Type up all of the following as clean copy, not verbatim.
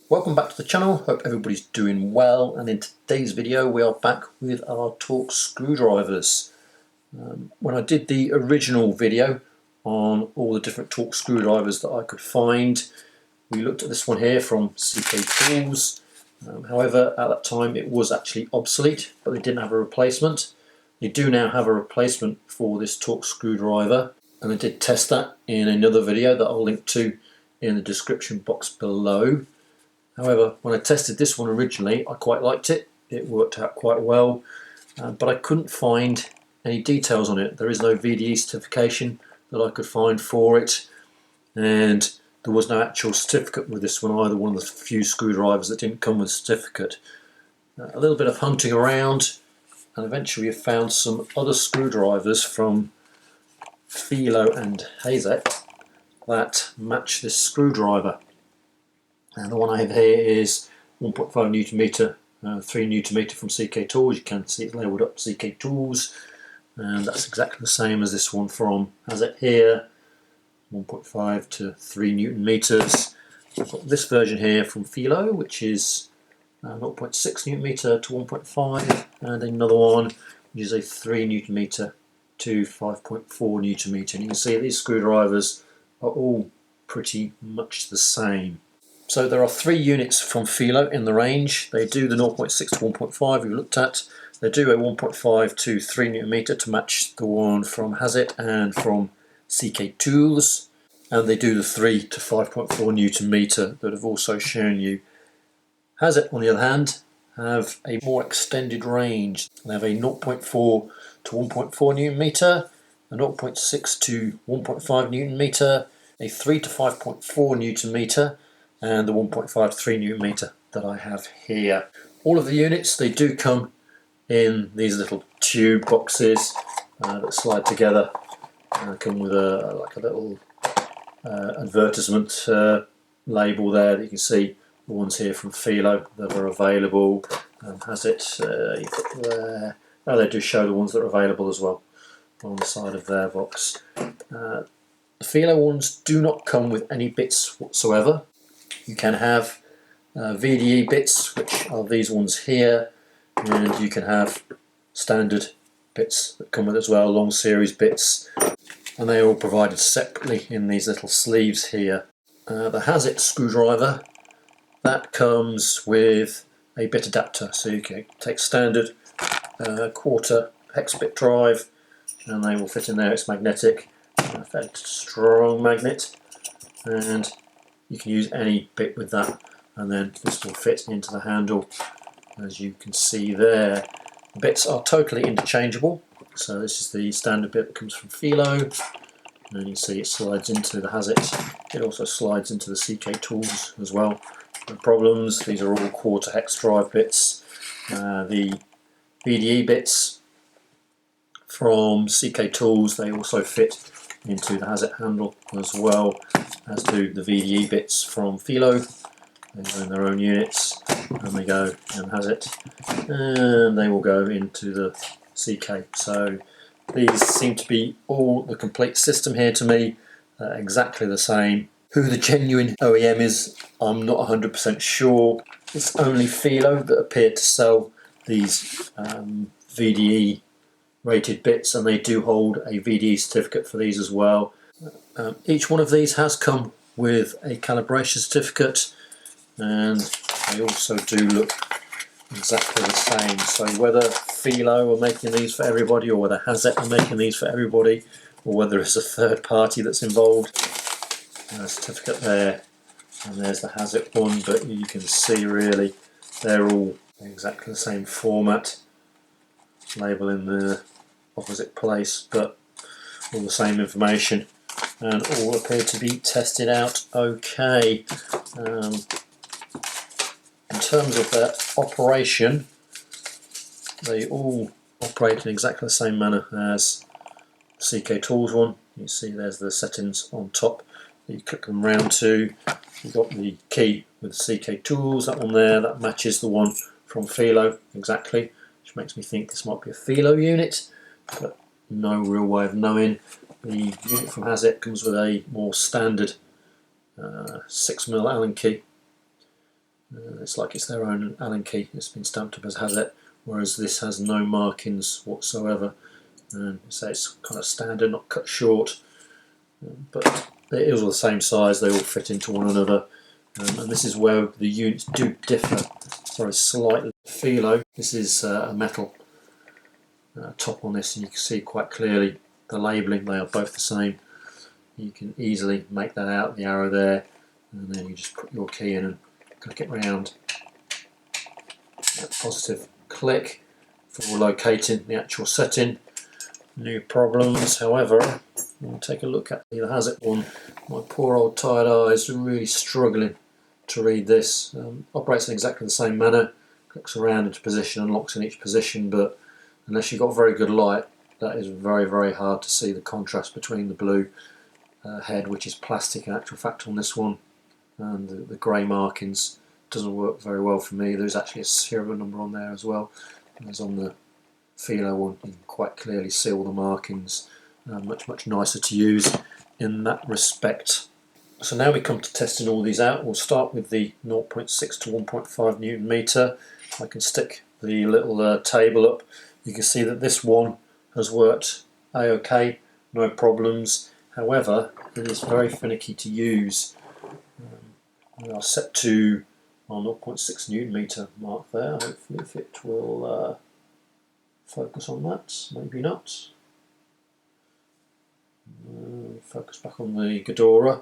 Welcome back to the channel, hope everybody's doing well, and in today's video we are back with our torque screwdrivers. When I did the original video on all the different torque screwdrivers that I could find, we looked at this one here from CK Tools. However, at that time it was actually obsolete, but they didn't have a replacement. They do now have a replacement for this torque screwdriver, and I did test that in another video that I'll link to in the description box below. However, when I tested this one originally, I quite liked it. It worked out quite well, but I couldn't find any details on it. There is no VDE certification that I could find for it, and there was no actual certificate with this one either, one of the few screwdrivers that didn't come with a certificate. A little bit of hunting around, and eventually I found some other screwdrivers from Felo and Hazet that match this screwdriver. And the one I have here is 1.5 Newton meter, 3 Newton meter from CK Tools. You can see it's labelled up CK Tools, and that's exactly the same as this one from Hazet here, 1.5 to 3 Newton meters. I've got this version here from Felo, which is 0.6 Newton meter to 1.5, and another one which is a 3 Newton meter to 5.4 Newton meter. And you can see these screwdrivers are all pretty much the same. So there are 3 units from Felo in the range. They do the 0.6 to 1.5 we looked at. They do a 1.5 to 3 Newton meter to match the one from Hazet and from CK Tools. And they do the 3 to 5.4 Newton meter that I've also shown you. Hazet, on the other hand, have a more extended range. They have a 0.4 to 1.4 Newton meter, a 0.6 to 1.5 Newton meter, a 3 to 5.4 Newton meter, and the 1.5 to 3 Newton meter that I have here. All of the units, they do come in these little tube boxes that slide together. Come with like a little advertisement label there that you can see. The ones here from Felo that are available. Hazet, you put there. Oh, they do show the ones that are available as well on the side of their box. The Felo ones do not come with any bits whatsoever. You can have VDE bits, which are these ones here, and you can have standard bits that come with it as well, long series bits, and they are all provided separately in these little sleeves here. The Hazet screwdriver, that comes with a bit adapter, so you can take standard quarter hex bit drive, and they will fit in there. It's magnetic, a fairly strong magnet, and you can use any bit with that, and then this will fit into the handle, as you can see there. The bits are totally interchangeable, so this is the standard bit that comes from Felo, and you can see it slides into the Hazet. It also slides into the CK Tools as well. No problems. These are all quarter hex drive bits. The VDE bits from CK Tools, they also fit into the Hazet handle as well, as do the VDE bits from Felo. They go in their own units, and they go in Hazet, and they will go into the CK. So these seem to be all the complete system here to me, exactly the same. Who the genuine OEM is, I'm not 100% sure. It's only Felo that appear to sell these VDE rated bits, and they do hold a VDE certificate for these as well. Each one of these has come with a calibration certificate, and they also do look exactly the same. So whether Felo are making these for everybody, or whether Hazet are making these for everybody, or whether it's a third party that's involved, certificate there, and there's the Hazet one, but you can see really they're all exactly the same format, label in the opposite place, but all the same information, and all appear to be tested out okay. In terms of their operation, they all operate in exactly the same manner as the CK Tools one. You see there's the settings on top that you click them round to. You've got the key with CK Tools, that one there, that matches the one from Felo exactly, which makes me think this might be a Felo unit, but no real way of knowing. The unit from Hazet comes with a more standard 6mm Allen key, It's like it's their own Allen key. It's been stamped up as Hazet, whereas this has no markings whatsoever. And so it's kind of standard, not cut short, but it is all the same size. They all fit into one another, and this is where the units do differ very slightly. Felo, this is a metal top on this, and you can see quite clearly the labelling. They are both the same. You can easily make that out, the arrow there, and then you just put your key in and click it round. That positive click for locating the actual setting. No problems. However, we'll take a look at the Hazet one. My poor old tired eyes are really struggling to read this. Operates in exactly the same manner. Clicks around into position and locks in each position, but unless you've got very good light, that is very, very hard to see the contrast between the blue head, which is plastic in actual fact on this one, and the grey markings. Doesn't work very well for me. There's actually a serial number on there as well. As on the Felo one, you can quite clearly see all the markings. Much nicer to use in that respect. So now we come to testing all these out. We'll start with the 0.6 to 1.5 Newton meter. I can stick the little table up. You can see that this one has worked a-okay, no problems. However, it is very finicky to use. We are set to our 0.6 Newton meter mark there. Hopefully if it will focus on that, maybe not. Focus back on the Ghidorah.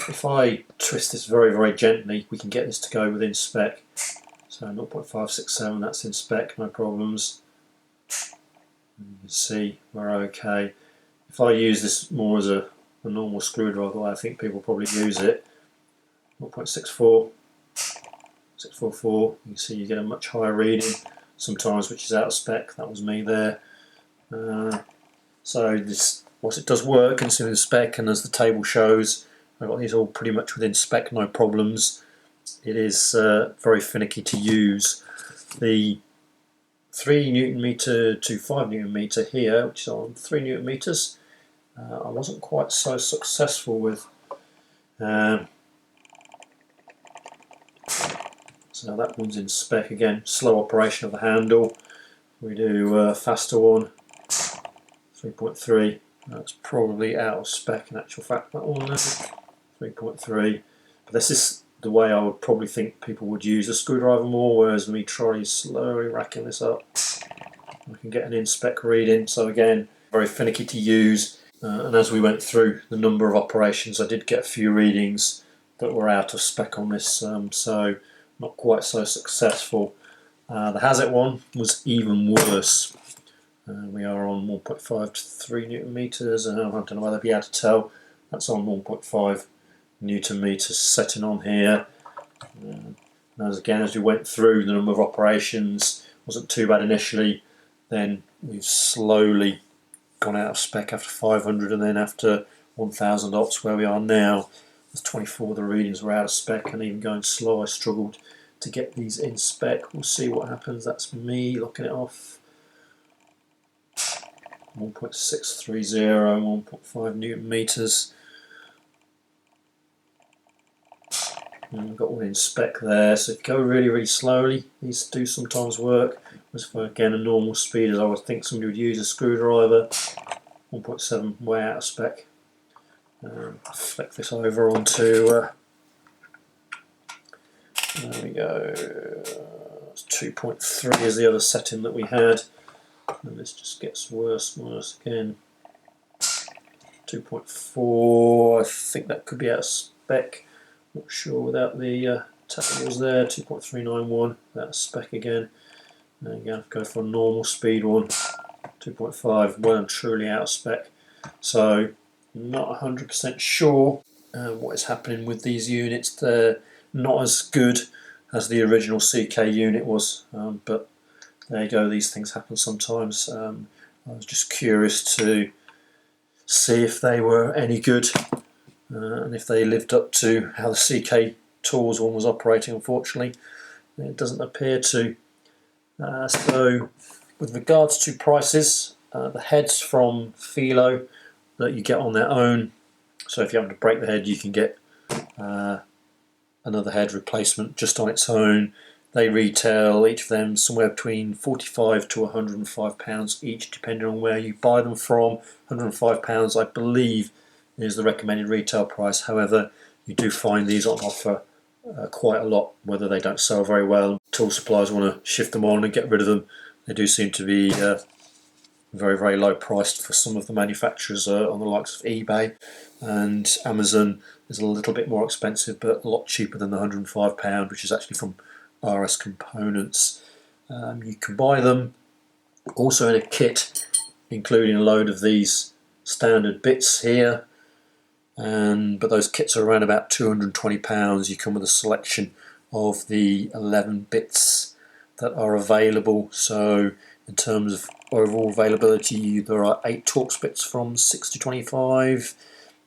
If I twist this very, very gently, we can get this to go within spec. So 0.567, that's in spec, no problems. And you can see we're okay. If I use this more as a normal screwdriver, I think people probably use it. 0.64, 644, you can see you get a much higher reading sometimes, which is out of spec. That was me there. So this, whilst it does work and it's in the spec, and as the table shows, I've got these all pretty much within spec, no problems. It is very finicky to use. The 3 Newton meter to 5 Newton meter here, which is on 3 Newton meters, I wasn't quite so successful with. So that one's in spec again. Slow operation of the handle. We do a faster one, 3.3. That's probably out of spec in actual fact, that one there. 3.3. But this is the way I would probably think people would use a screwdriver more, whereas me try slowly racking this up, I can get an in-spec reading. So again, very finicky to use. And as we went through the number of operations, I did get a few readings that were out of spec on this, so not quite so successful. The Hazet one was even worse. We are on 1.5 to 3 Newton meters, and I don't know whether I'll be able to tell. That's on 1.5 Newton meters setting on here. As we went through, the number of operations wasn't too bad initially. Then we've slowly gone out of spec after 500, and then after 1000 ops, where we are now, there's 24 of the readings were out of spec, and even going slow I struggled to get these in spec. We'll see what happens. That's me locking it off. 1.630, 1.5 Newton meters. And we've got one in spec there, so if you go really, really slowly, these do sometimes work. As for again a normal speed, as I would think somebody would use a screwdriver. 1.7 way out of spec. Flick this over onto. There we go. 2.3 is the other setting that we had, and this just gets worse and worse again. 2.4. I think that could be out of spec. Not sure without the tables there. 2.391. That's spec again. There you go. Go for a normal speed one. 2.5. Well and truly out of spec. So not 100% sure what is happening with these units. They're not as good as the original CK unit was, but there you go. These things happen sometimes. I was just curious to see if they were any good. And if they lived up to how the CK Tools one was operating. Unfortunately, it doesn't appear to. So with regards to prices, the heads from Felo that you get on their own, so if you happen to break the head, you can get a another head replacement just on its own. They retail, each of them, somewhere between £45 to £105 each, depending on where you buy them from. £105, I believe, is the recommended retail price. However, you do find these on offer quite a lot, whether they don't sell very well. Tool suppliers want to shift them on and get rid of them. They do seem to be very, very low priced for some of the manufacturers on the likes of eBay, and Amazon is a little bit more expensive but a lot cheaper than the £105, which is actually from RS Components. You can buy them also in a kit, including a load of these standard bits here, but those kits are around about £220. You come with a selection of the 11 bits that are available. So in terms of overall availability, there are 8 Torx bits from 6 to 25,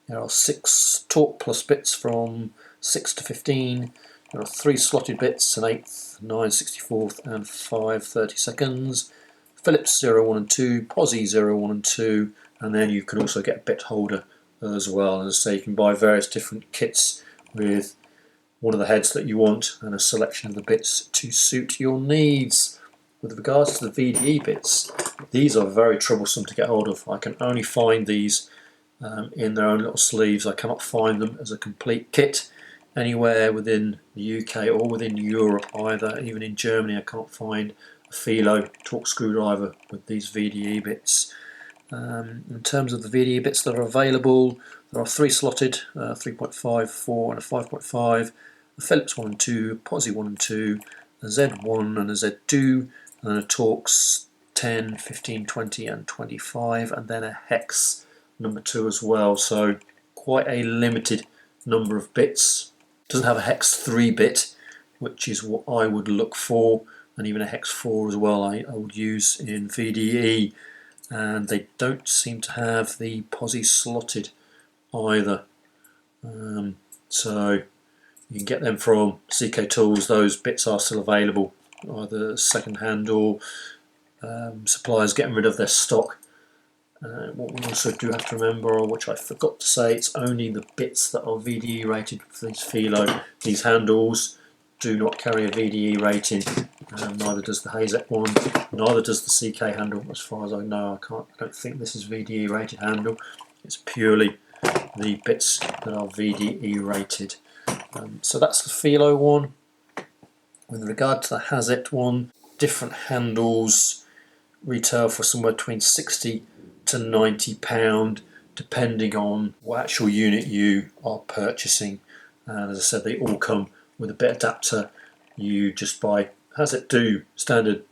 there are 6 Torque Plus bits from 6 to 15, there are 3 slotted bits, an 8th, 9 64th and 5 32nds, Phillips 0, 1 and 2, Posi 0, 1 and 2, and then you can also get a bit holder as well. As I say, you can buy various different kits with one of the heads that you want and a selection of the bits to suit your needs. With regards to the VDE bits, these are very troublesome to get hold of. I can only find these in their own little sleeves. I cannot find them as a complete kit anywhere within the UK or within Europe either. Even in Germany I can't find a Felo Torx screwdriver with these VDE bits. In terms of the VDE bits that are available, there are 3 slotted, 3.5, 4 and a 5.5, a Phillips 1 and 2, Posi 1 and 2, a Z1 and a Z2, and then a Torx 10, 15, 20 and 25, and then a Hex number 2 as well. So quite a limited number of bits. It doesn't have a Hex 3 bit, which is what I would look for, and even a Hex 4 as well I would use in VDE. And they don't seem to have the Posi slotted either. So you can get them from CK Tools. Those bits are still available, either second hand or suppliers getting rid of their stock. What we also do have to remember, which I forgot to say, it's only the bits that are VDE rated for these Felo. These handles do not carry a VDE rating, neither does the Hazet one, neither does the CK handle. As far as I know, I don't think this is VDE rated handle. It's purely the bits that are VDE rated. So that's the Felo one. With regard to the Hazet one, different handles retail for somewhere between £60 to £90, depending on what actual unit you are purchasing. And as I said, they all come with a bit adapter. You just buy Hazet do standard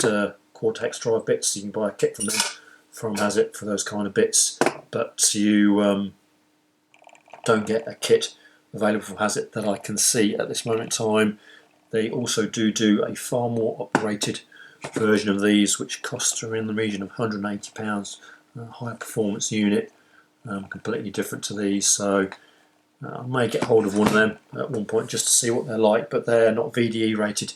Quarter-Hex drive bits. You can buy a kit from them from Hazet for those kind of bits, but you don't get a kit available from Hazet that I can see at this moment in time. They also do a far more uprated version of these, which costs are in the region of £180, a higher performance unit, completely different to these. So I may get hold of one of them at one point just to see what they're like, but they're not VDE rated.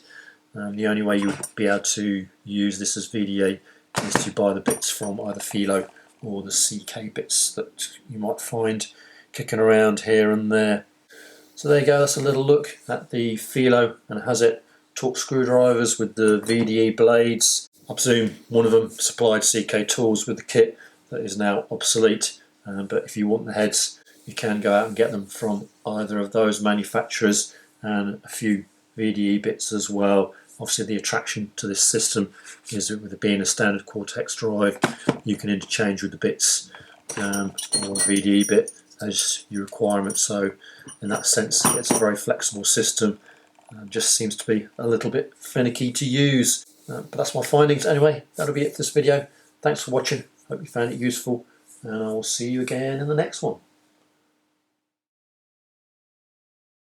The only way you would be able to use this as VDE is to buy the bits from either Felo or the CK bits that you might find kicking around here and there. So there you go, that's a little look at the Felo and Hazet Torx screwdrivers with the VDE blades. I presume one of them supplied CK Tools with the kit that is now obsolete, but if you want the heads, you can go out and get them from either of those manufacturers, and a few VDE bits as well. Obviously the attraction to this system is that with it being a standard Quarter-Hex drive, you can interchange with the bits or a VDE bit as your requirement. So in that sense it's a very flexible system. Just seems to be a little bit finicky to use. But that's my findings anyway. That'll be it for this video. Thanks for watching. Hope you found it useful, and I will see you again in the next one.